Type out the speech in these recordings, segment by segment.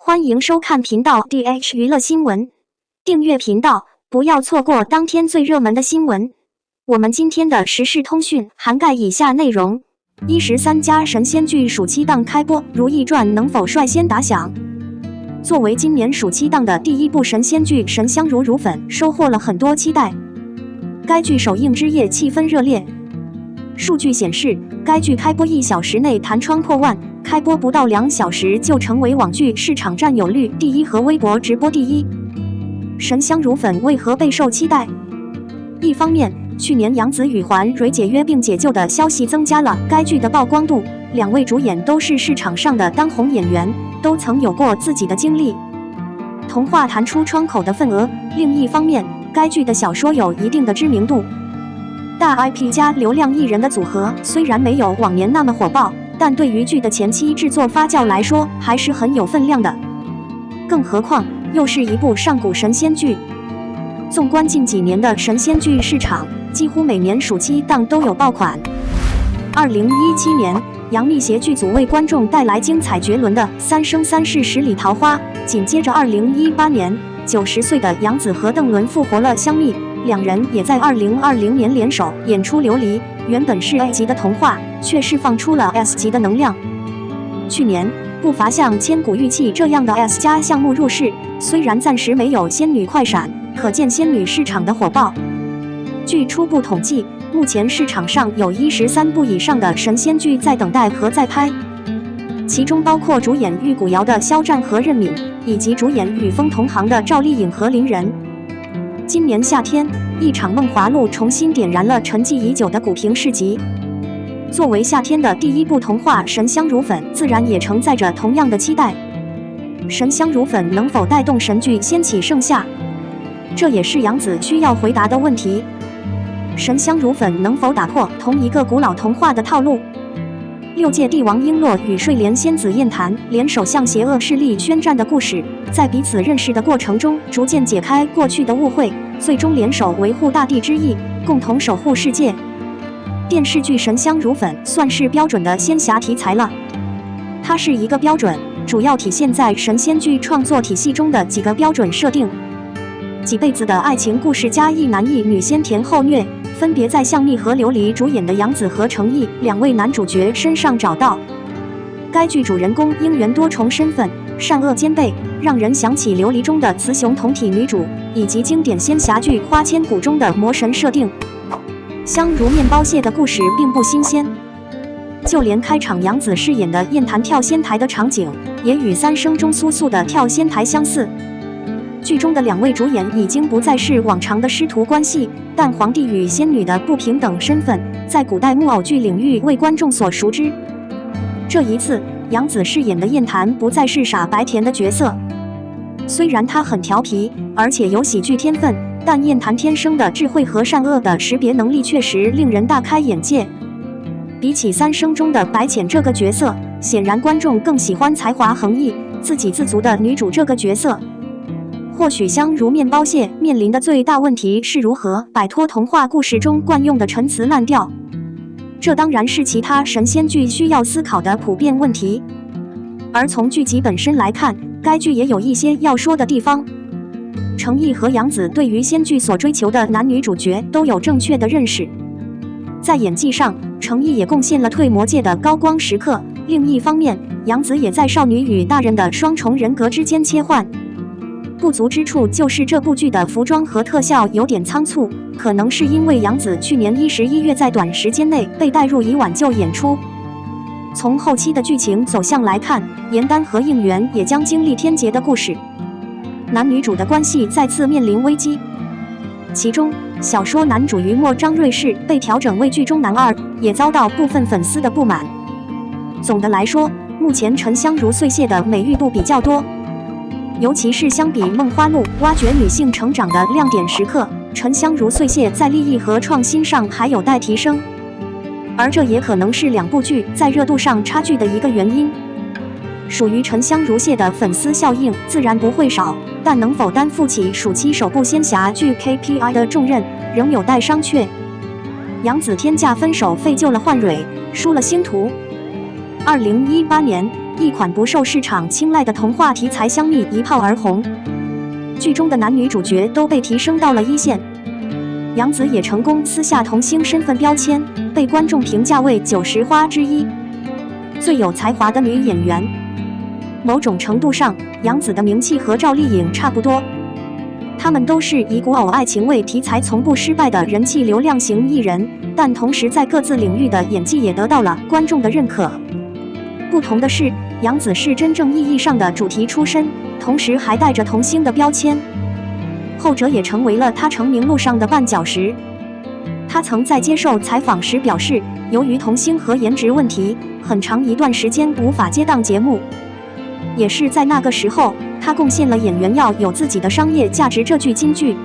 欢迎收看频道 DH 娱乐新闻，订阅频道，不要错过当天最热门的新闻。我们今天的时事通讯涵盖以下内容：13家神仙剧暑期档开播，《如懿传》能否率先打响？作为今年暑期档的第一部神仙剧，《神香如如粉》收获了很多期待。该剧首映之夜气氛热烈。数据显示，该剧开播1小时内弹窗破万，开播不到2小时就成为网剧市场占有率第一和微博直播第一。神香如粉为何备受期待？一方面，去年杨紫与环蕊解约并解救的消息增加了该剧的曝光度，两位主演都是市场上的当红演员，都曾有过自己的经历，童话弹出窗口的份额。另一方面，该剧的小说有一定的知名度，大 IP 加流量艺人的组合虽然没有往年那么火爆，但对于剧的前期制作发酵来说还是很有分量的，更何况又是一部上古神仙剧。纵观近几年的神仙剧市场，几乎每年暑期档都有爆款。2017年，杨幂携剧组为观众带来精彩绝伦的《三生三世十里桃花》，紧接着2018年，90岁的杨紫和邓伦复活了香蜜，两人也在2020年联手演出《琉璃》，原本是 A 级的童话，却释放出了 S 级的能量。去年，不乏像《千古玉器》这样的 S 加项目入市，虽然暂时没有仙女快闪，可见仙女市场的火爆。据初步统计，目前市场上有13部以上的神仙剧在等待和在拍，其中包括主演玉骨遥的肖战和任敏，以及主演与风同行的赵丽颖和林人。今年夏天，一场梦华录重新点燃了沉寂已久的古平市集。作为夏天的第一部童话，《神香如粉》自然也承载着同样的期待。神香如粉能否带动神剧掀起盛夏？这也是杨紫需要回答的问题。神香如粉能否打破同一个古老童话的套路？6届帝王璎珞与睡莲仙子燕檀联手向邪恶势力宣战的故事，在彼此认识的过程中逐渐解开过去的误会，最终联手维护大地之义，共同守护世界。电视剧《神香如粉》算是标准的仙侠题材了，它是一个标准，主要体现在神仙剧创作体系中的几个标准设定。几辈子的爱情故事加一男一女先甜后虐，分别在向蜜和琉璃主演的杨紫和程毅两位男主角身上找到。该剧主人公应援多重身份，善恶兼备，让人想起琉璃中的雌雄同体女主，以及经典仙侠剧《花千骨》中的魔神设定。香如面包蟹的故事并不新鲜，就连开场杨紫饰演的燕檀跳仙台的场景，也与三生中苏素的跳仙台相似。剧中的两位主演已经不再是往常的师徒关系，但皇帝与仙女的不平等身份，在古代木偶剧领域为观众所熟知。这一次，杨紫饰演的燕檀不再是傻白甜的角色，虽然她很调皮，而且有喜剧天分，但燕檀天生的智慧和善恶的识别能力确实令人大开眼界。比起三生中的白浅这个角色，显然观众更喜欢才华横溢、自给自足的女主这个角色。或许香如面包蟹面临的最大问题是如何摆脱童话故事中惯用的陈词滥调，这当然是其他神仙剧需要思考的普遍问题。而从剧集本身来看，该剧也有一些要说的地方。程毅和杨紫对于仙剧所追求的男女主角都有正确的认识，在演技上，程毅也贡献了退魔界的高光时刻。另一方面，杨紫也在少女与大人的双重人格之间切换。不足之处就是这部剧的服装和特效有点仓促，可能是因为杨紫去年11月在短时间内被带入以挽救演出。从后期的剧情走向来看，颜丹和应援也将经历天劫的故事，男女主的关系再次面临危机。其中，小说男主于墨张瑞士被调整为剧中男二，也遭到部分粉丝的不满。总的来说，目前沉香如碎屑的美誉度比较多，尤其是相比梦花录挖掘女性成长的亮点时刻，沉香如碎屑在立意和创新上还有待提升，而这也可能是两部剧在热度上差距的一个原因。属于沉香如屑的粉丝效应自然不会少，但能否担负起暑期首部仙侠剧 KPI 的重任，仍有待商榷。杨紫天价分手费救了幻蕊，输了星途。2018年，一款不受市场青睐的童话题材香蜜一炮而红，剧中的男女主角都被提升到了一线。杨紫也成功撕下童星身份标签，被观众评价为90花之一，最有才华的女演员。某种程度上，杨紫的名气和赵丽颖差不多，她们都是以古偶爱情为题材从不失败的人气流量型艺人，但同时在各自领域的演技也得到了观众的认可。不同的是，杨紫是真正意义上的主题出身，同时还带着童星的标签，后者也成为了她成名路上的绊脚石。她曾在接受采访时表示，由于童星和颜值问题，很长一段时间无法接档节目。也是在那个时候，她贡献了演员要有自己的商业价值这句金句。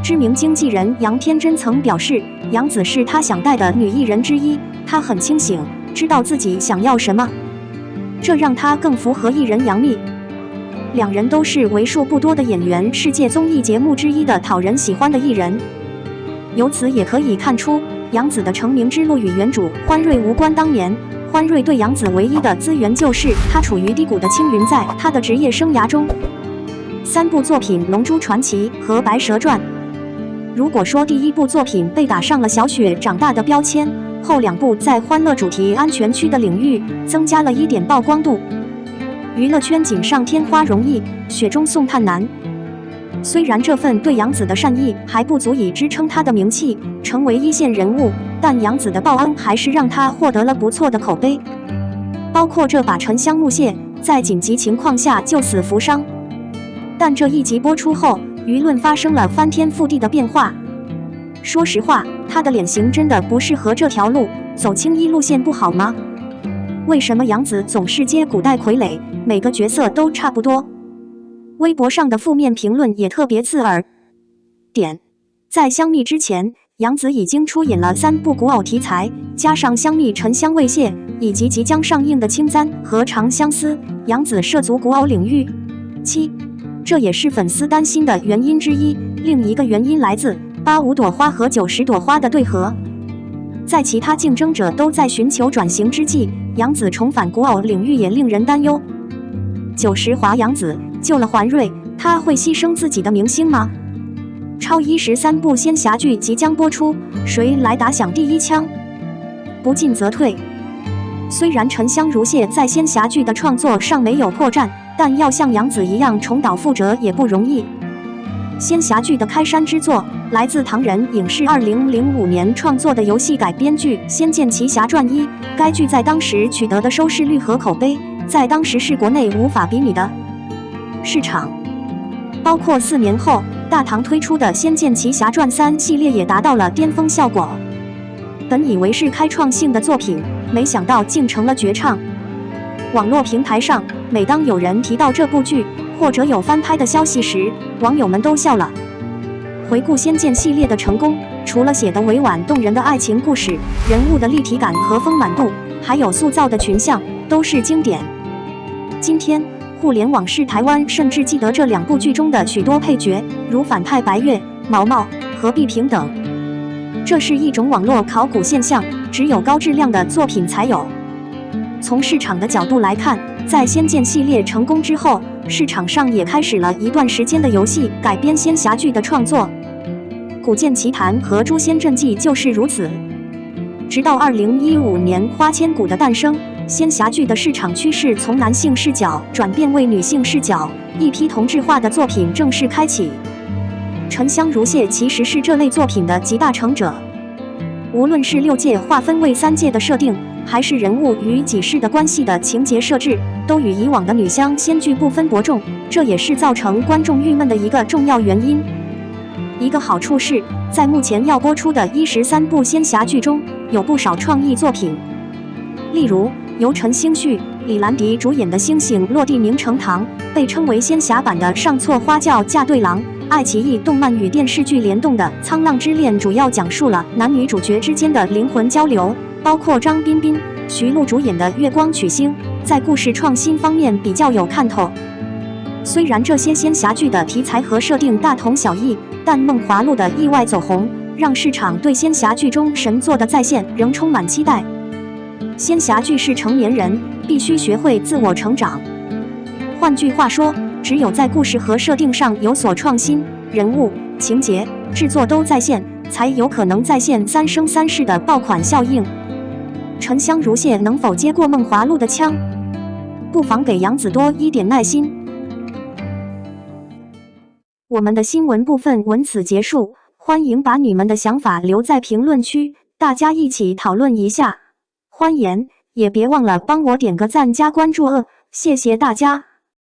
知名经纪人杨天真曾表示，杨紫是他想带的女艺人之一，她很清醒，知道自己想要什么，这让她更符合艺人杨幂。两人都是为数不多的演员世界综艺节目之一的讨人喜欢的艺人，由此也可以看出，杨紫的成名之路与原主欢瑞无关。当年欢瑞对杨紫唯一的资源就是她处于低谷的青云，在她的职业生涯中，3部作品《龙珠传奇》和《白蛇传》。如果说第一部作品被打上了小雪长大的标签，后2部在欢乐主题安全区的领域增加了一点曝光度。娱乐圈锦上添花容易，雪中送炭难。虽然这份对杨紫的善意还不足以支撑她的名气成为一线人物，但杨紫的报恩还是让她获得了不错的口碑，包括这把沉香木屑，在紧急情况下救死扶伤。但这一集播出后，舆论发生了翻天覆地的变化。说实话，她的脸型真的不适合这条路，走青衣路线不好吗？为什么杨紫总是接古代傀儡，每个角色都差不多？微博上的负面评论也特别刺耳。在香蜜之前，杨紫已经出演了3部古偶题材，加上香蜜沉香未谢，以及即将上映的青簪和长相思，杨紫涉足古偶领域。这也是粉丝担心的原因之一。另一个原因来自85朵花和90朵花的对合。在其他竞争者都在寻求转型之际，杨紫重返古偶领域也令人担忧。90华杨紫救了环瑞，她会牺牲自己的明星吗？超13部仙侠剧即将播出，谁来打响第一枪？不进则退。虽然沉香如屑在仙侠剧的创作上没有破绽，但要像杨紫一样重蹈覆辙也不容易。仙侠剧的开山之作来自唐人影视2005年创作的游戏改编剧《仙剑奇侠传1》，该剧在当时取得的收视率和口碑，在当时是国内无法比拟的市场。包括4年后大唐推出的《仙剑奇侠传3》系列也达到了巅峰效果。本以为是开创性的作品，没想到竟成了绝唱。网络平台上，每当有人提到这部剧，或者有翻拍的消息时，网友们都笑了。回顾仙剑系列的成功，除了写得委婉动人的爱情故事，人物的立体感和丰满度，还有塑造的群像，都是经典。今天，互联网是台湾甚至记得这2部剧中的许多配角，如反派白月、毛毛、何必平等。这是一种网络考古现象，只有高质量的作品才有。从市场的角度来看，在仙剑系列成功之后，市场上也开始了一段时间的游戏改编仙侠剧的创作。古剑奇谭和诛仙阵记就是如此。直到2015年花千骨的诞生，仙侠剧的市场趋势从男性视角转变为女性视角，一批同质化的作品正式开启。沉香如屑其实是这类作品的集大成者。无论是6界划分为3界的设定，还是人物与己世的关系的情节设置，都与以往的女香仙剧不分伯仲，这也是造成观众郁闷的一个重要原因。一个好处是，在目前要播出的13部仙侠剧中，有不少创意作品，例如由陈星旭、李兰迪主演的《星星落地凝成糖》，被称为仙侠版的《上错花轿嫁对郎》。爱奇艺动漫与电视剧联动的《沧浪之恋》主要讲述了男女主角之间的灵魂交流，包括张彬彬、徐璐主演的《月光曲星》，在故事创新方面比较有看头。虽然这些仙侠剧的题材和设定大同小异，但《梦华录》的意外走红，让市场对仙侠剧中神作的再现仍充满期待。仙侠剧是成年人必须学会自我成长。换句话说，只有在故事和设定上有所创新，人物、情节、制作都在线，才有可能再现三生三世的爆款效应。沉香如屑能否接过梦华录的枪？不妨给杨子多一点耐心。我们的新闻部分文此结束，欢迎把你们的想法留在评论区，大家一起讨论一下。欢迎，也别忘了帮我点个赞加关注谢谢大家。